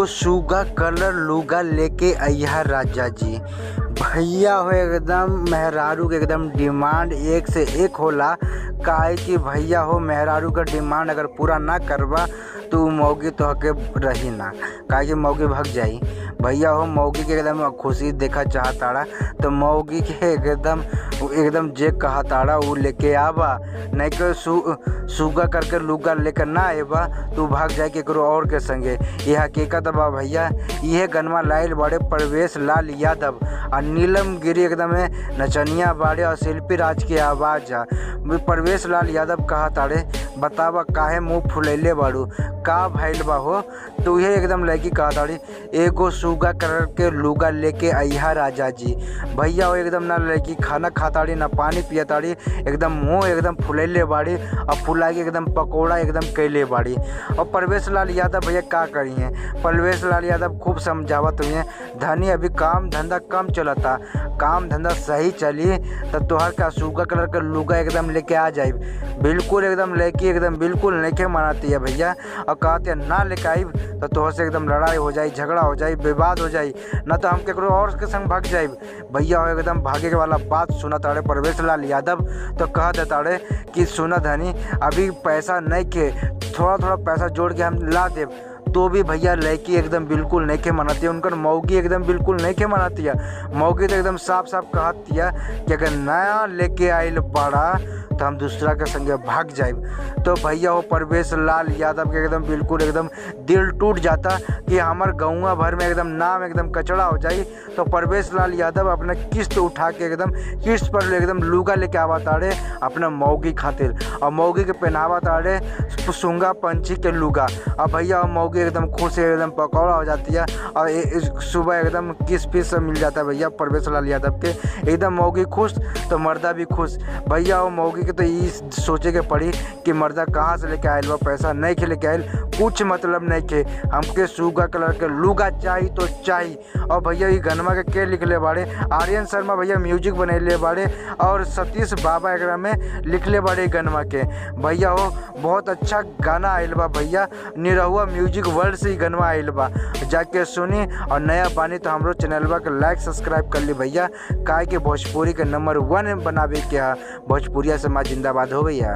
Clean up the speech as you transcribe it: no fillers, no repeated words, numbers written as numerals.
सुगा कलर लुगा लेके अइहा राजा जी। भैया हो एकदम मेहरारू के एकदम डिमांड एक से एक होला। काहे कि भैया हो मेहरारू का डिमांड अगर पूरा ना करबा तो मौगी तो हके रही ना, काहे कि मौगी भग जाई। भैया हो मौगी के एकदम खुशी देखा चाहताड़ा तो मौगी के एकदम जे कहताड़ा उ लेके आबा, नहीं के सुगा करके लुगा लेकर ना आएबा तो भाग जाए केकरो और के संगे। यह हकीकत बा भैया। यह गनवा लाइल बड़े परवेश लाल यादव और नीलम गिरी एकदम नचनिया बाड़े और शिल्पी राज की आवाज़ आ। परवेश लाल यादव कहा ताड़े बतावा काहे मुँह फुलैले बाड़ू, का भइल बा हो। तो यह एकदम लड़की कहा ताड़ी एगो सुगा कलर के लुगा लेके अइहा राजा जी। भैया हो एकदम ना लड़की खाना खाताड़ी ना पानी पियताड़ी, एकदम मुँह एकदम फुलैले बाड़ी और फुला के एकदम पकौड़ा एकदम कैले बाड़ी। और परवेश लाल यादव भैया का करी हैं, परवेश लाल यादव खूब समझावत हुई हैं धनी अभी काम धंधा कम चलता, काम धंधा सही चली तो तोहर का सुगा कलर का लुगा एकदम लेके आ जाए। बिल्कुल एकदम लड़की एकदम बिल्कुल नहीं मनाती है भैया और कहते हैं ना लेके आई तो तोहर से एकदम लड़ाई हो जाए, झगड़ा हो जाए, विवाद हो जाए, ना तो हम केकरो और के संग भाग जाए। भैया हो एकदम भागे के वाला बात सुना ताड़े परवेश लाल यादव तो कह देताड़े कि सुना धनी अभी पैसा नहीं के, थोड़ा थोड़ा पैसा जोड़ के हम ला देव। तो भी भैया लड़की एकदम बिल्कुल नहीं के मनाती है, उनकर मौगी एकदम बिल्कुल नहीं के मनाती है। मौगी तो एकदम साफ साफ कहती है कि अगर नया लेके आइल पड़ा तो हम दूसरा के संगे भाग जाए। तो भैया वो परवेश लाल यादव के एकदम बिल्कुल एकदम दिल टूट जाता कि हमार गौवा भर में एकदम नाम एकदम कचड़ा हो जाए। तो परवेश लाल यादव अपना किस्त उठा के एकदम किस्त पर एकदम लुगा लेके आवा ताड़े अपना मौगी खातिर और मौगी के पहनावा ताड़े सुंगा पंछी के लुगा। और भैया मौगी एकदम खुश एकदम पकौड़ा हो जाती है और सुबह एकदम किस पीस से मिल जाता है भैया परवेश लाल यादव के। एकदम मौगी खुश तो मर्दा भी खुश। भैया वो मौगी के तो ये सोचे के पड़ी कि मर्दा कहाँ से लेके आयल बा, पैसा नहीं के लेके आयल, कुछ मतलब नहीं के, हमके सुगा कलर के लुगा चाहिए तो चाहिए। और भैया ये गनमा के लिखले बाड़े आर्यन शर्मा भैया म्यूजिक बनैले बाड़े और सतीश बाबा एकरा में लिखले बाड़े गनमा के। भैया हो बहुत अच्छा गाना आयल बा भैया, निरहुआ म्यूजिक वर्ल्ड से ही गनवा आयल बा, जाके सुनी। और नया बानी तो हमरो चैनलवा के लाइक सब्सक्राइब कर ली भैया, काहे के भोजपुरी के नंबर 1 बनावे के हा। भोजपुरिया समाज जिंदाबाद हो भैया।